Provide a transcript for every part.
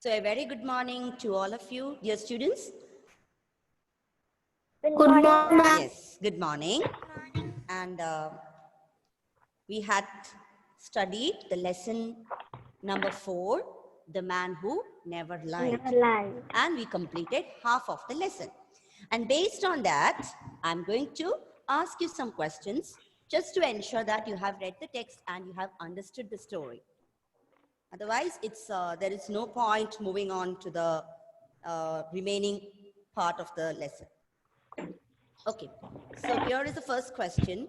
So a very good morning to all of you, dear students. Good morning. Yes, good morning. And we had studied the lesson number 4, The Man Who Never Lied. And we completed half of the lesson. And based on that, I'm going to ask you some questions just to ensure that you have read the text and you have understood the story. Otherwise, there is no point moving on to the remaining part of the lesson. Okay, so here is the first question.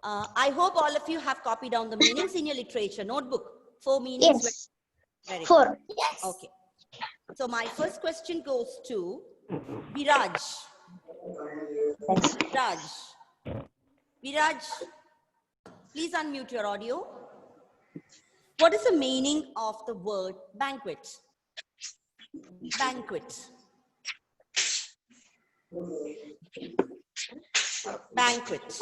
I hope all of you have copied down the meanings in your literature notebook. 4 meanings. Yes. Very good. 4. Yes. Okay. So my first question goes to Viraj. Viraj, please unmute your audio. What is the meaning of the word banquet? Banquet. Banquet.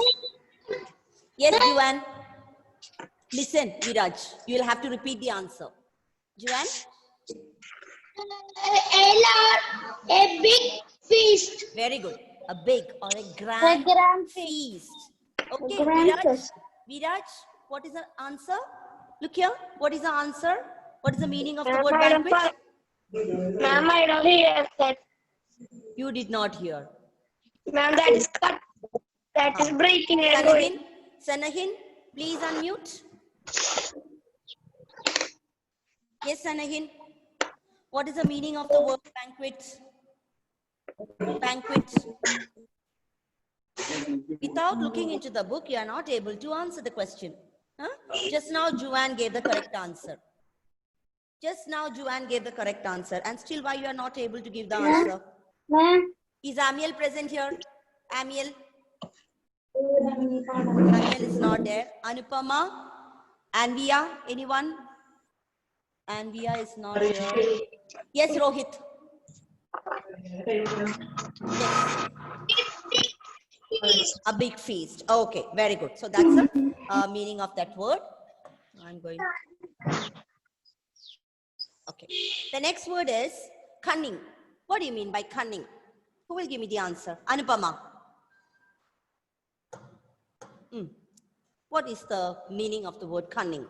Yes, Juan. Listen, Viraj, you will have to repeat the answer. Juan? A big feast. Very good. A big or a grand feast. Okay, Viraj, what is the answer? Look here. What is the answer? What is the meaning of the word banquet? Ma'am, I don't hear that. You did not hear. Ma'am, that is cut. That is breaking and going. Sanahin, please unmute. Yes, Sanahin. What is the meaning of the word banquet? Banquet. Without looking into the book, you are not able to answer the question. Huh? Just now, Juan gave the correct answer. And still, why you are not able to give the answer? Ma'am. Is Amiel present here? Amiel? Amiel is not there. Anupama? Anvia? Anyone? Anvia is not here. Yes, Rohit. Yes. A big feast. Okay, very good. So that's the meaning of that word. I'm going. Okay. The next word is cunning. What do you mean by cunning? Who will give me the answer? Anupama. What is the meaning of the word cunning?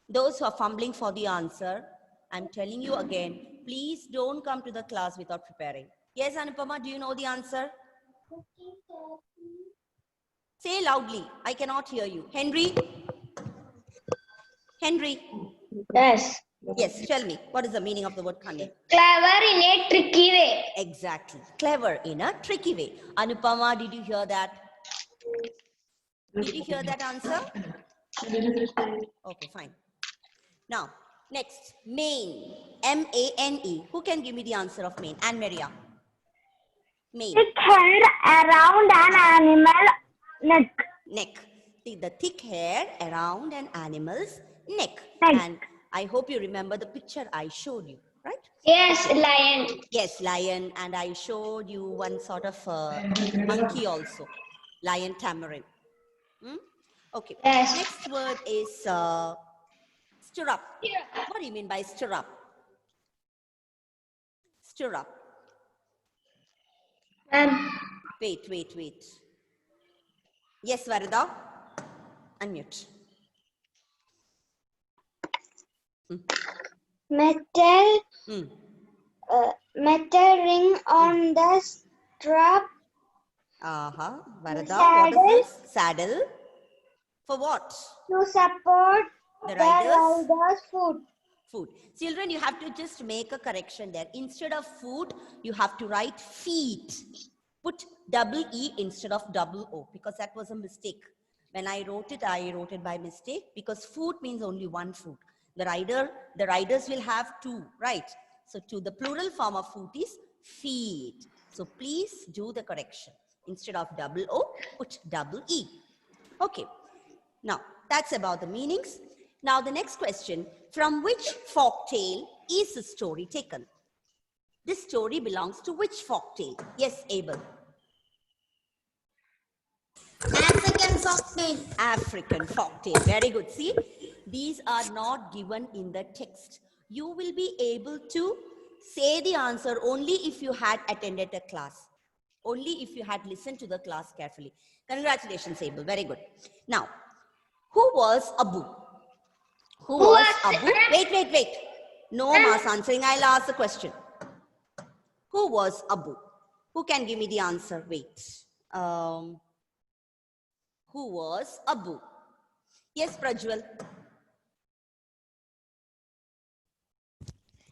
Those who are fumbling for the answer, I'm telling you again, please don't come to the class without preparing. Yes, Anupama, do you know the answer? Say loudly. I cannot hear you. Henry? Henry? Yes. Yes, tell me. What is the meaning of the word cunning? Clever in a tricky way. Exactly. Clever in a tricky way. Anupama, did you hear that? Did you hear that answer? Okay, fine. Now, next, mane. M-A-N-E. Who can give me the answer of mane? Anne Maria. Mane. Thick hair around an animal neck. Neck. The thick hair around an animal's neck. Neck. And I hope you remember the picture I showed you, right? Yes, lion. Yes, lion. And I showed you one sort of monkey also. Lion tamarin. Okay. Yes. Next word is stirrup. What do you mean by stirrup? Stirrup. Wait. Yes, Varada. Unmute. Metal ring on the strap. Varada, Saddle. what is this? Saddle. For what? To support the rider's foot. Children, you have to just make a correction there. Instead of foot, you have to write feet. Put double E instead of double O because that was a mistake. When I wrote it by mistake because foot means only one foot. The riders will have 2, right? So to the plural form of foot is feet. So please do the correction. Instead of double O, put double E. Okay. Now, that's about the meanings. Now, the next question, from which folk tale is the story taken? This story belongs to which folk tale? Yes, Abel. 10 seconds folktale. African folktale. Very good. See, these are not given in the text. You will be able to say the answer only if you had attended a class. Only if you had listened to the class carefully. Congratulations, Abel. Very good. Now, who was Abu? Who was Abu? Wait. No mass answering. I'll ask the question. Who was Abu? Who can give me the answer? Wait. Who was Abu? Yes, Prajwal.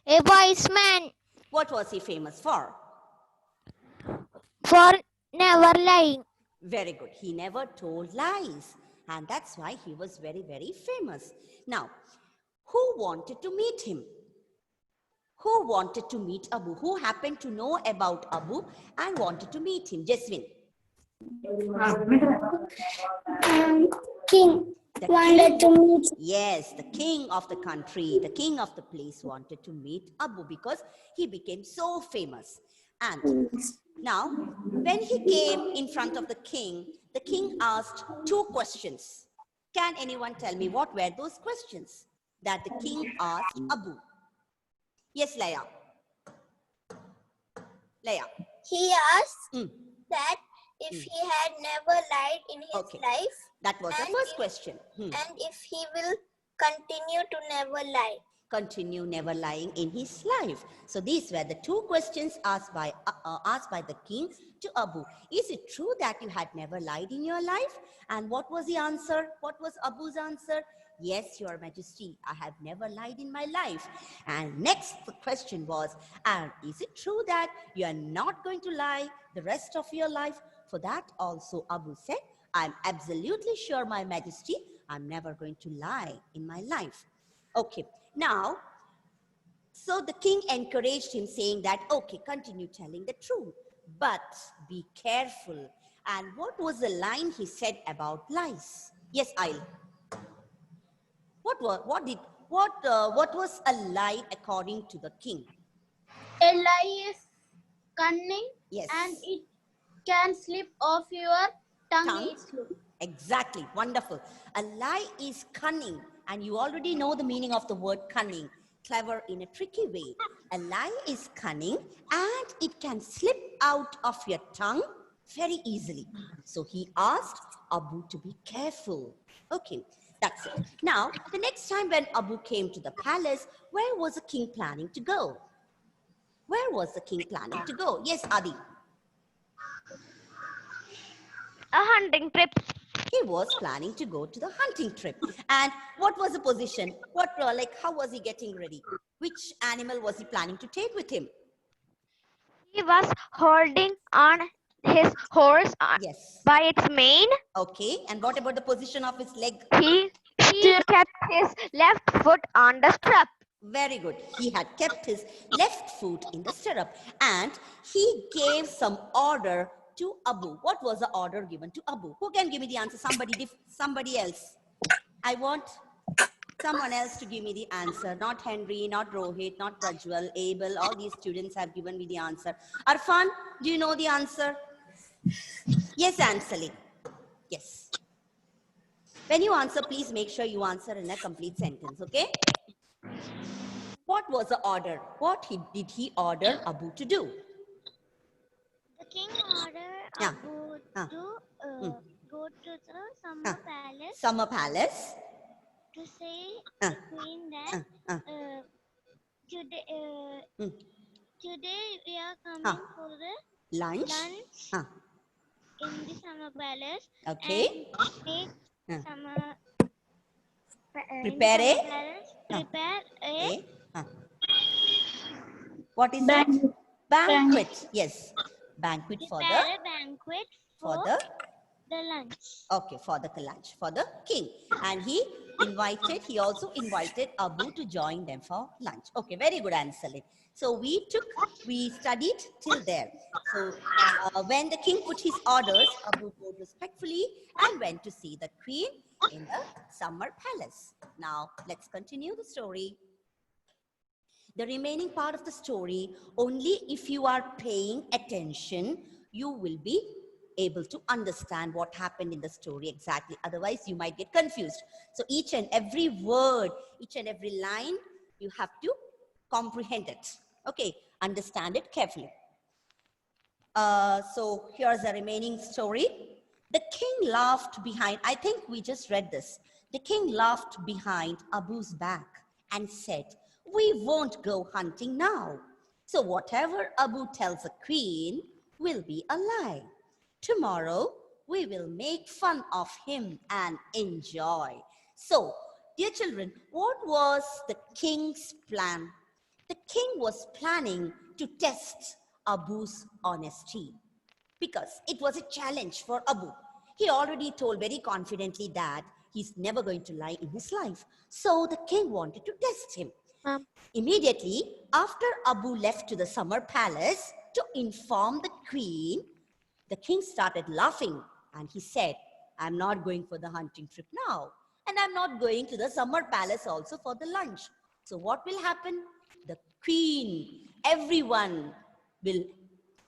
A wise man, What was he famous for? for never lying. Very good. He never told lies. And that's why he was very, very famous. Now, who wanted to meet him? Who wanted to meet Abu? Who happened to know about Abu and wanted to meet him? Jaswin. King The wanted to meet. Yes, the king of the country, the king of the place wanted to meet Abu because he became so famous. And now, when he came in front of the king asked two questions. Can anyone tell me what were those questions that the king asked Abu? Yes, Laya. Laya. He asked Mm. that if he had never lied in his Okay. life, That was the And first if- question. and if he will continue to never lie. Continue never lying in his life. So these were the two questions asked by the king to Abu. Is it true that you had never lied in your life? And what was the answer? What was Abu's answer? Yes, Your Majesty, I have never lied in my life. And next the question was, and is it true that you are not going to lie the rest of your life? For that also Abu said, I'm absolutely sure, My Majesty, I'm never going to lie in my life. Okay, now, so the king encouraged him saying that, okay, continue telling the truth, but be careful. And what was the line he said about lies? Yes, Ail. What was a lie according to the king? A lie is cunning Yes. and it can slip off your tongue. Tongue? easily. Exactly, wonderful. A lie is cunning, and you already know the meaning of the word cunning. Clever in a tricky way. A lie is cunning and it can slip out of your tongue very easily. So he asked Abu to be careful. Okay, that's it. Now, the next time when Abu came to the palace, where was the king planning to go? Where was the king planning to go? Yes, Adi. A hunting trip. He was planning to go to the hunting trip. And what was the position? How was he getting ready? Which animal was he planning to take with him? He was holding on his horse Yes. by its mane. Okay. And what about the position of his leg? He kept his left foot on the strap. Very good. He had kept his left foot in the stirrup and he gave some order to Abu. What was the order given to Abu? Who can give me the answer? Somebody else. I want someone else to give me the answer. Not Henry, not Rohit, not Prajwal, Abel. All these students have given me the answer. Arfan, do you know the answer? Yes, Ansali. Yes. When you answer, please make sure you answer in a complete sentence, okay? What was the order? Did he order Abu to do? The king ordered Yeah. Abu Ah. to go to the summer palace Summer palace. to say Ah. the queen that today, Hmm. today we are coming Ah. for the Lunch. lunch Ah. in the summer palace Okay. and make Ah. summer Prepare a? prepare a Eh? Ah. What is that? Banquet. Yes. Banquet for prepare a banquet the the lunch. okay, for the lunch for the king. And he also invited Abu to join them for lunch. Okay, very good answer. So we studied till there. So when the king put his orders, Abu bowed respectfully and went to see the queen in the summer palace. Now let's continue the story. The remaining part of the story, only if you are paying attention, you will be able to understand what happened in the story exactly. Otherwise, you might get confused. So each and every word, each and every line, you have to comprehend it. Okay, understand it carefully. So here's the remaining story. The king laughed behind, I think we just read this. The king laughed behind Abu's back and said, "We won't go hunting now. So whatever Abu tells the queen will be a lie. Tomorrow we will make fun of him and enjoy." So, dear children, what was the king's plan? The king was planning to test Abu's honesty because it was a challenge for Abu. He already told very confidently that he's never going to lie in his life. So the king wanted to test him. Immediately after Abu left to the summer palace to inform the queen, the king started laughing and he said, "I'm not going for the hunting trip now, and I'm not going to the summer palace also for the lunch." So what will happen? The queen, everyone will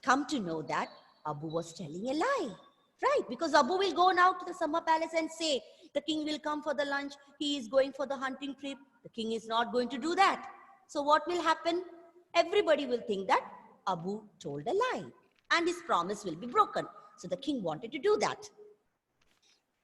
come to know that Abu was telling a lie, right? Because Abu will go now to the summer palace and say, the king will come for the lunch, he is going for the hunting trip. The king is not going to do that. So what will happen? Everybody will think that Abu told a lie and his promise will be broken. So the king wanted to do that.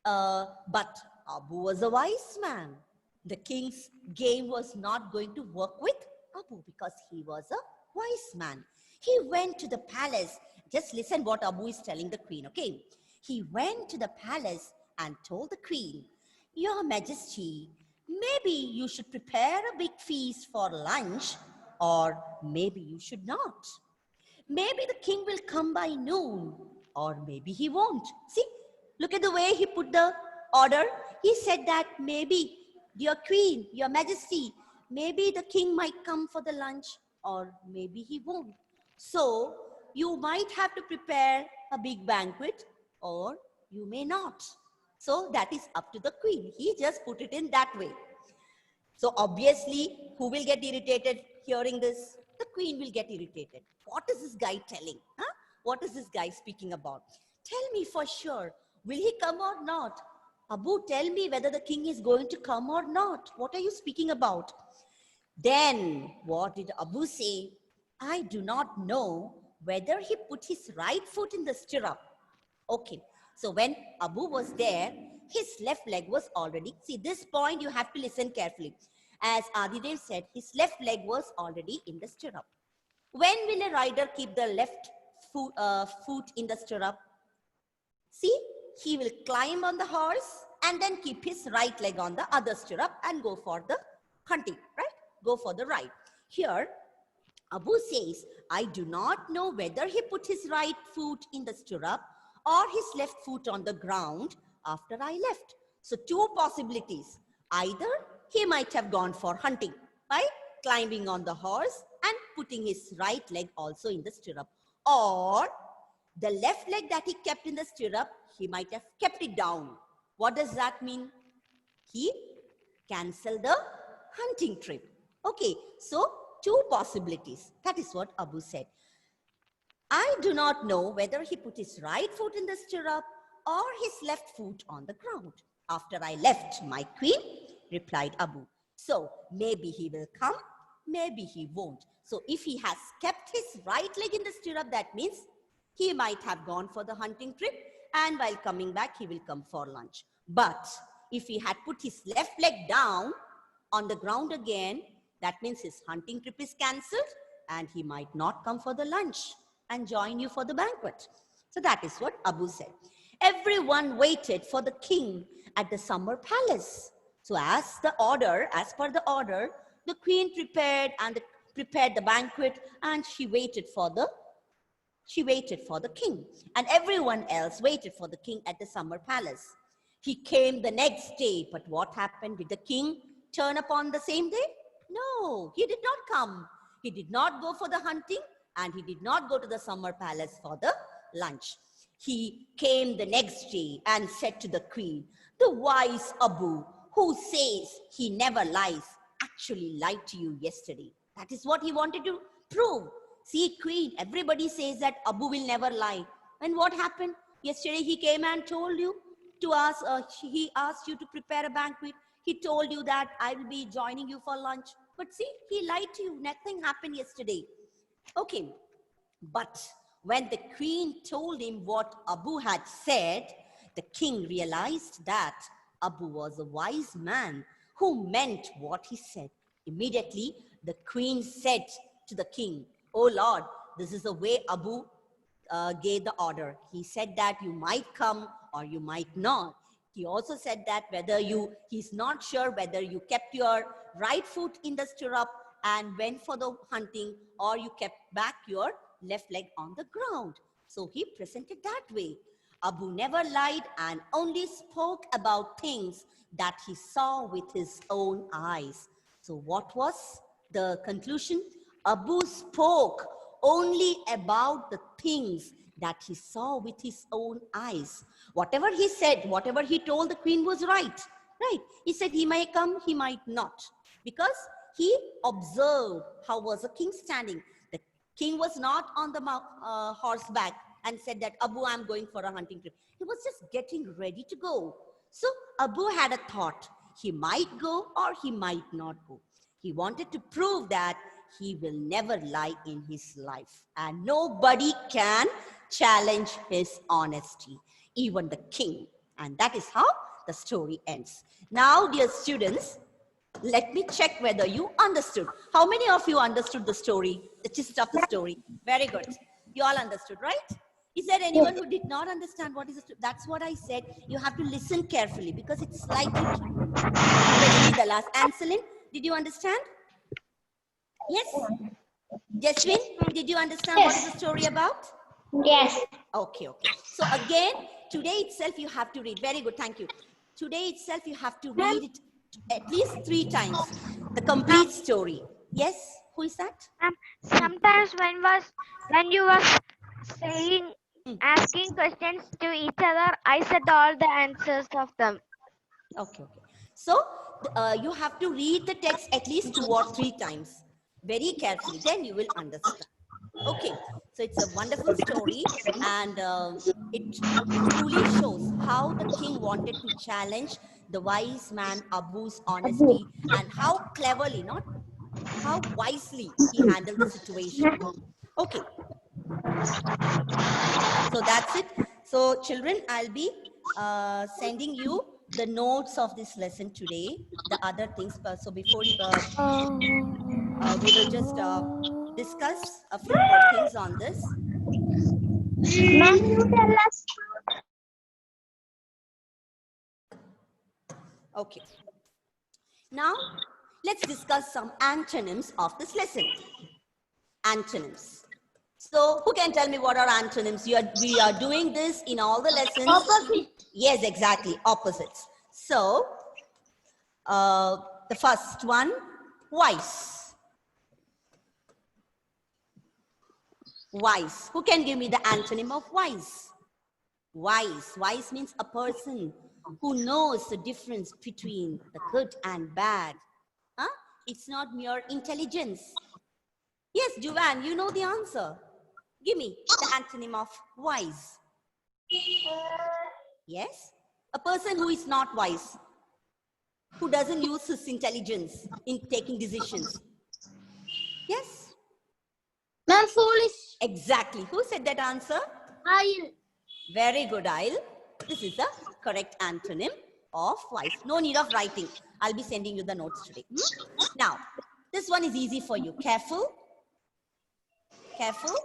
But Abu was a wise man. The king's game was not going to work with Abu because he was a wise man. He went to the palace. Just listen what Abu is telling the queen, okay? He went to the palace and told the queen, "Your Majesty, maybe you should prepare a big feast for lunch, or maybe you should not. Maybe the king will come by noon, or maybe he won't." See, look at the way he put the order. He said that maybe, dear queen, your majesty, maybe the king might come for the lunch, or maybe he won't. So you might have to prepare a big banquet, or you may not. So that is up to the queen. He just put it in that way. So obviously, who will get irritated hearing this? The queen will get irritated. What is this guy telling? Huh? What is this guy speaking about? Tell me for sure, will he come or not? Abu, tell me whether the king is going to come or not. What are you speaking about? Then what did Abu say? "I do not know whether he put his right foot in the stirrup." Okay, so when Abu was there, his left leg was already, see this point you have to listen carefully. As Adidev said, his left leg was already in the stirrup. When will a rider keep the left foot in the stirrup? See, he will climb on the horse and then keep his right leg on the other stirrup and go for the hunting, right? Go for the ride. Here, Abu says, "I do not know whether he put his right foot in the stirrup or his left foot on the ground after I left." So two possibilities. Either he might have gone for hunting by climbing on the horse and putting his right leg also in the stirrup, or the left leg that he kept in the stirrup, he might have kept it down. What does that mean? He canceled the hunting trip. Okay, so two possibilities. That is what Abu said. "I do not know whether he put his right foot in the stirrup or his left foot on the ground after I left, my queen," replied Abu. So maybe he will come, maybe he won't. So if he has kept his right leg in the stirrup, that means he might have gone for the hunting trip, and while coming back, he will come for lunch. But if he had put his left leg down on the ground again, that means his hunting trip is cancelled and he might not come for the lunch and join you for the banquet. So that is what Abu said. Everyone waited for the king at the summer palace. So as per the order, the queen prepared the banquet, and she waited for the king, and everyone else waited for the king at the summer palace. He came the next day, but what happened? Did the king turn up on the same day? No, he did not come. He did not go for the hunting, and he did not go to the summer palace for the lunch. He came the next day and said to the queen, "The wise Abu, who says he never lies, actually lied to you yesterday." That is what he wanted to prove. See, queen, everybody says that Abu will never lie. And what happened? Yesterday he came and told you to ask, he asked you to prepare a banquet. He told you that I will be joining you for lunch. But see, he lied to you. Nothing happened yesterday. Okay. But when the queen told him what Abu had said, the king realized that Abu was a wise man who meant what he said. Immediately, the queen said to the king, "Oh Lord, this is the way Abu gave the order. He said that you might come or you might not. He also said that he's not sure whether you kept your right foot in the stirrup and went for the hunting, or you kept back your left leg on the ground." So he presented that way. Abu never lied and only spoke about things that he saw with his own eyes. So what was the conclusion? Abu spoke only about the things that he saw with his own eyes. Whatever he said, whatever he told the queen was right. Right? He said he might come, he might not. Because he observed how was the king standing. The king was not on the horseback and said that, "Abu, I'm going for a hunting trip." He was just getting ready to go. So Abu had a thought. He might go or he might not go. He wanted to prove that he will never lie in his life. And nobody can challenge his honesty, even the king. And that is how the story ends. Now, dear students, let me check whether you understood. How many of you understood the story, the gist of the story? Very good. You all understood, right? Is there anyone who did not understand what is the story? That's what I said. You have to listen carefully because it's slightly, especially the last. Anselin, did you understand? Yes? Jasmine, did you understand what is the story about? Yes. Okay, okay. So again, today itself you have to read. Very good, thank you. Today itself you have to read it at least 3 times. The complete story. Yes? Who is that? Sometimes when you was saying asking questions to each other, I said all the answers of them. Okay, okay. So you have to read the text at least 2 or 3 times. Very carefully. Then you will understand. Okay. So it's a wonderful story, and it truly shows how the king wanted to challenge the wise man Abu's honesty and how cleverly, not how wisely he handled the situation. Okay. So that's it. So children, I'll be sending you the notes of this lesson today, the other things. So before we will just discuss a few more things on this. Ma'am, you tell us. Okay. Now, let's discuss some antonyms of this lesson. Antonyms. So, who can tell me what are antonyms? We are doing this in all the lessons. Opposite. Yes, exactly. Opposites. So, the first one, wise. Wise. Who can give me the antonym of wise? Wise. Wise means a person who knows the difference between the good and bad. Huh? It's not mere intelligence. Yes, Juvan, you know the answer. Give me the antonym of wise. Yes? A person who is not wise, who doesn't use his intelligence in taking decisions. Yes? Ma'am, foolish. Exactly. Who said that answer? I'll. Very good, Ail. This is the correct antonym of wise. No need of writing. I'll be sending you the notes today. Now, this one is easy for you. Careful. Careful.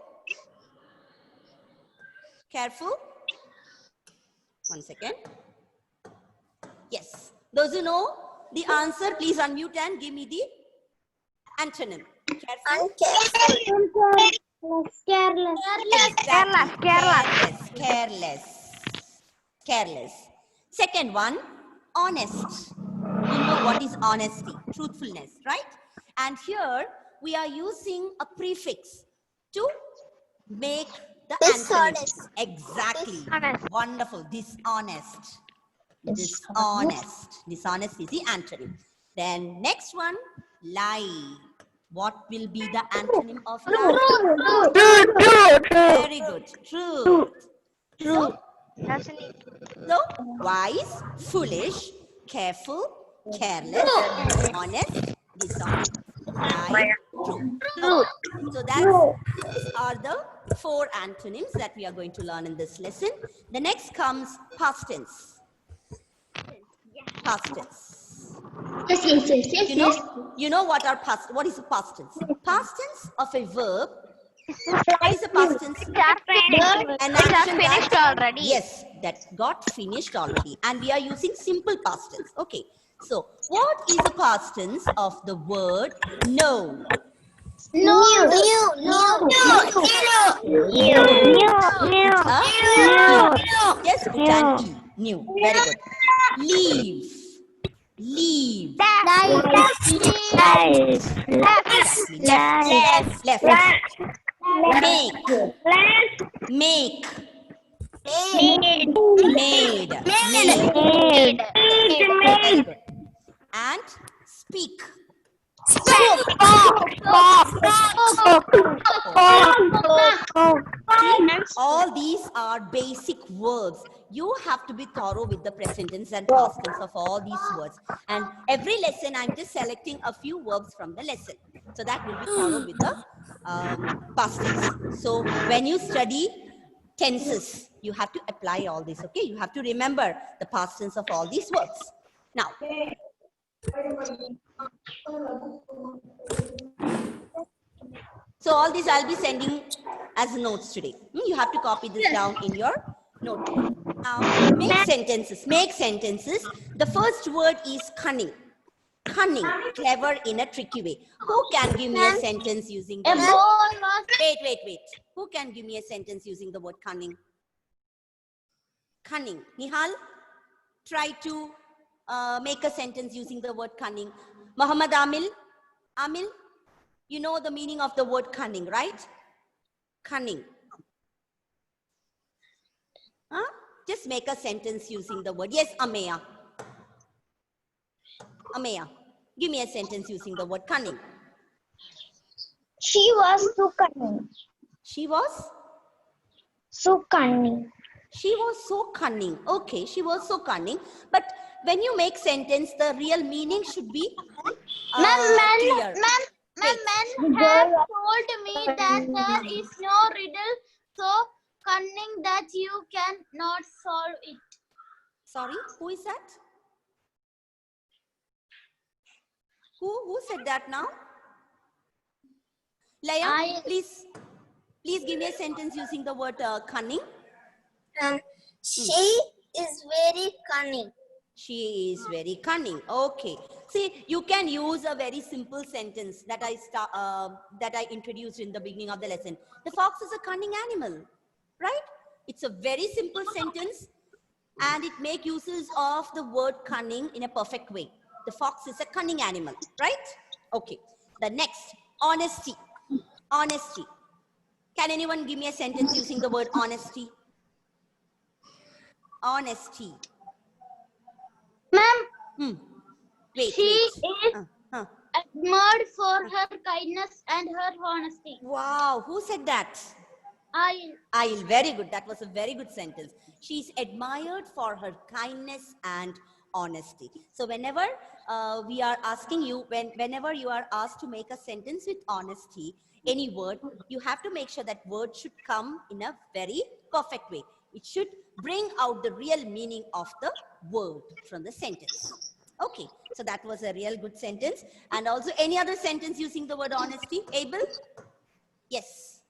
Careful. 1 second. Yes. Those who know the answer, please unmute and give me the antonym. Careful. Careless. Exactly. Careless. Careless. Careless. Second one, honest. You know what is honesty? Truthfulness, right? And here we are using a prefix to make the antonym. Exactly. Dishonest. Wonderful. Dishonest. Dishonest. Dishonest is the antonym. Then next one, lie. What will be the antonym of lie? Very good. Truth. So Listening. So, wise, foolish, careful, careless, honest, dishonest, right, true. Okay. So these are the 4 antonyms that we are going to learn in this lesson. The next comes past tense. Past tense. You know what is the past tense? Past tense of a verb. What is the past tense? It has finished. An It has action finished that, already. yes, that got finished already, and we are using simple past tense. Okay, so what is the past tense of the word know? Yes, put an e. New. Very good. Leave. Leave. Exactly. Left. Make. Made. Very good. And speak. All these are basic verbs. You have to be thorough with the present tense and past tense of all these words. And every lesson, I'm just selecting a few verbs from the lesson. So that will be thorough with the past tense. So when you study tenses, you have to apply all this, okay? You have to remember the past tense of all these verbs. Now, so all these I'll be sending as notes today. You have to copy this down in your notebook. Make sentences. The first word is cunning. Cunning, clever in a tricky way. Who can give me a sentence using the word? Wait. Who can give me a sentence using the word cunning? Cunning. Nihal, try to make a sentence using the word cunning. Muhammad Amil, you know the meaning of the word cunning, right? Cunning. Huh? Just make a sentence using the word. Yes, Ameya. Give me a sentence using the word cunning. She was so cunning. She was? So cunning. She was so cunning. Okay, she was so cunning. But when you make sentence, the real meaning should be clear. Man has told me that there is no riddle so cunning that you cannot solve it. Sorry, who is that? Who said that now? Laya, please give me a sentence using the word cunning. She is very cunning. She is very cunning. Okay. See, you can use a very simple sentence that I introduced in the beginning of the lesson. The fox is a cunning animal, right? It's a very simple sentence, and it makes uses of the word cunning in a perfect way. The fox is a cunning animal, right? Okay. The next, honesty. Honesty. Can anyone give me a sentence using the word honesty? Honesty. Ma'am, Wait. she is admired for her kindness and her honesty. Wow, who said that? I'll. Very good. That was a very good sentence. She's admired for her kindness and honesty. So whenever we are asking you, whenever you are asked to make a sentence with honesty, any word, you have to make sure that word should come in a very perfect way. It should bring out the real meaning of the word from the sentence. Okay, so that was a real good sentence. And also any other sentence using the word honesty? Abel? Yes.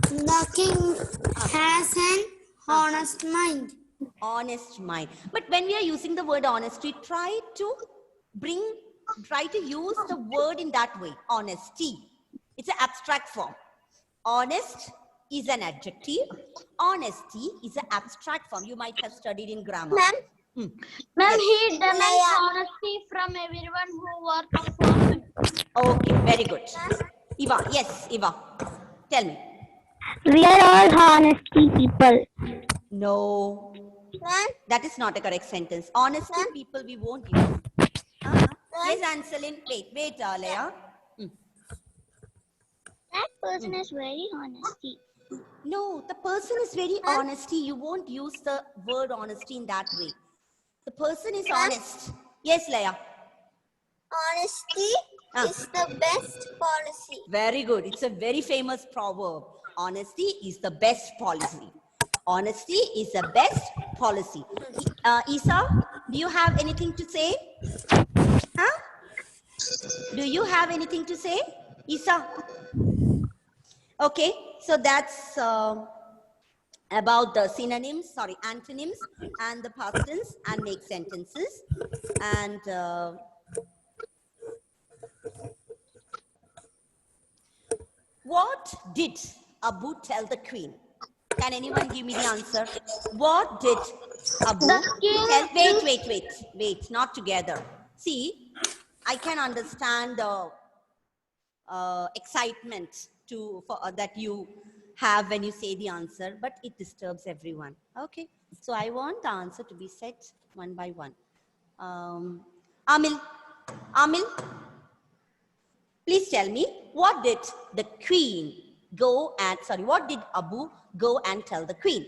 The king has an honest mind. Honest mind. But when we are using the word honesty, try to use the word in that way. Honesty. It's an abstract form. Honest is an adjective. Honesty is an abstract form. You might have studied in grammar. Ma'am, he demands honesty from everyone who works for him. Okay, very good. Eva, yes, Eva. Tell me. We are all honesty people. No. That is not a correct sentence. Honesty people we won't use. Yes, Anselin. Wait, Alaya. That person is very honesty. No, the person is very honesty. You won't use the word honesty in that way. The person is honest. Yes, Leia. Honesty is the best policy. Very good. It's a very famous proverb. Honesty is the best policy. Honesty is the best policy. Isa, do you have anything to say? Huh? Do you have anything to say? Isa? Okay, so that's about the antonyms and the past tense and make sentences. And what did Abu tell the queen? Can anyone give me the answer? What did Abu tell? Wait, not together. See, I can understand the excitement that you have when you say the answer, but it disturbs everyone. Okay, so I want the answer to be said one by one. Amil, please tell me, what did the queen what did Abu go and tell the queen?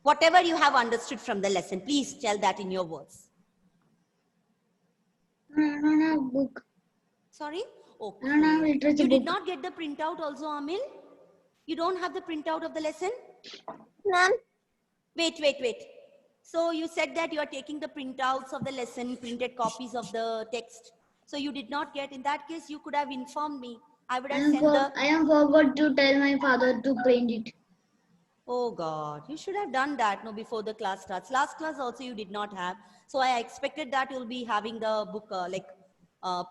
Whatever you have understood from the lesson, please tell that in your words. I don't have book. Sorry? Okay. I don't have literature You did book. not get the printout also, Amil? You don't have the printout of the lesson? Ma'am, Wait. So you said that you are taking the printouts of the lesson, printed copies of the text. So you did not get. In that case, you could have informed me. I would have sent the... I am forgot to tell my father to print it. Oh God, you should have done that before the class starts. Last class also you did not have. So I expected that you'll be having the book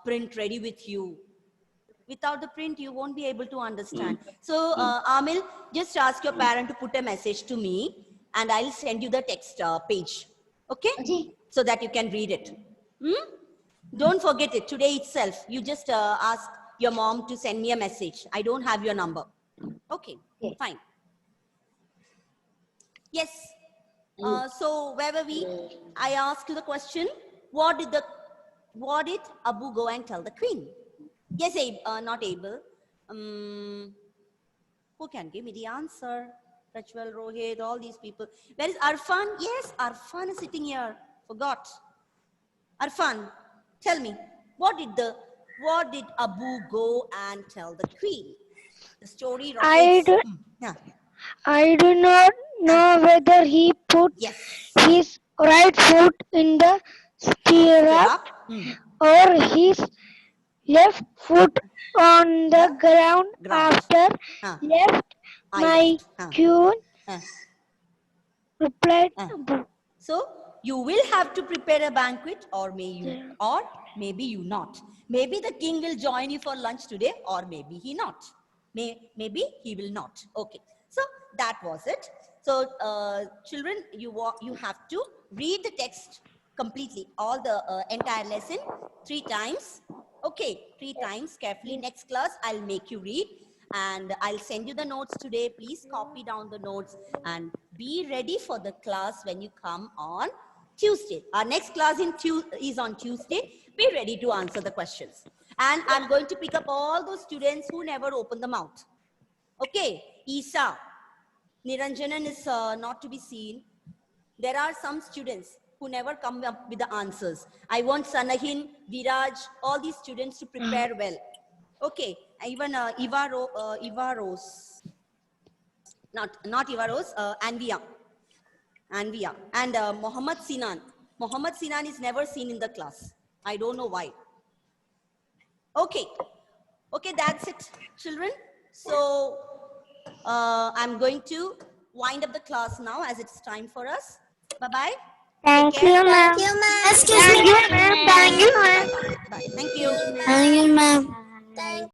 print ready with you. Without the print, you won't be able to understand. So Amil, just ask your parent to put a message to me and I'll send you the text page. Okay? Okay. So that you can read it. Don't forget it. Today itself, you just ask your mom to send me a message. I don't have your number. Okay, fine. Yes. So where were we? I asked you the question. What did Abu go and tell the queen? Yes, not able. Who can give me the answer? Rachwal, Rohit, all these people. Where is Arfan? Yes, Arfan is sitting here. Forgot. Arfan, tell me, what did Abu go and tell the queen? The story. I do not know whether he put his right foot in the stirrup or his left foot on the ground after left. My queen replied. So you will have to prepare a banquet, or maybe you not. Maybe the king will join you for lunch today, or maybe he not. Maybe he will not. Okay. So that was it. So children, you have to read the text completely, all the entire lesson 3 times. Okay, 3 times carefully. Next class, I'll make you read and I'll send you the notes today. Please copy down the notes and be ready for the class when you come on Tuesday. Our next class is on Tuesday. Be ready to answer the questions. And I'm going to pick up all those students who never open the mouth. Okay, Isa, Niranjanan is not to be seen. There are some students who never come up with the answers. I want Sanahin, Viraj, all these students to prepare well. Okay, even Eva Rose, not Eva Rose, Anvia, and Mohammad Sinan. Mohammad Sinan is never seen in the class. I don't know why. Okay, that's it, children. So I'm going to wind up the class now as it's time for us. Bye-bye. Thank you, ma'am. Excuse me. Thank you, ma'am. Bye. Thank you. Thank you, ma'am.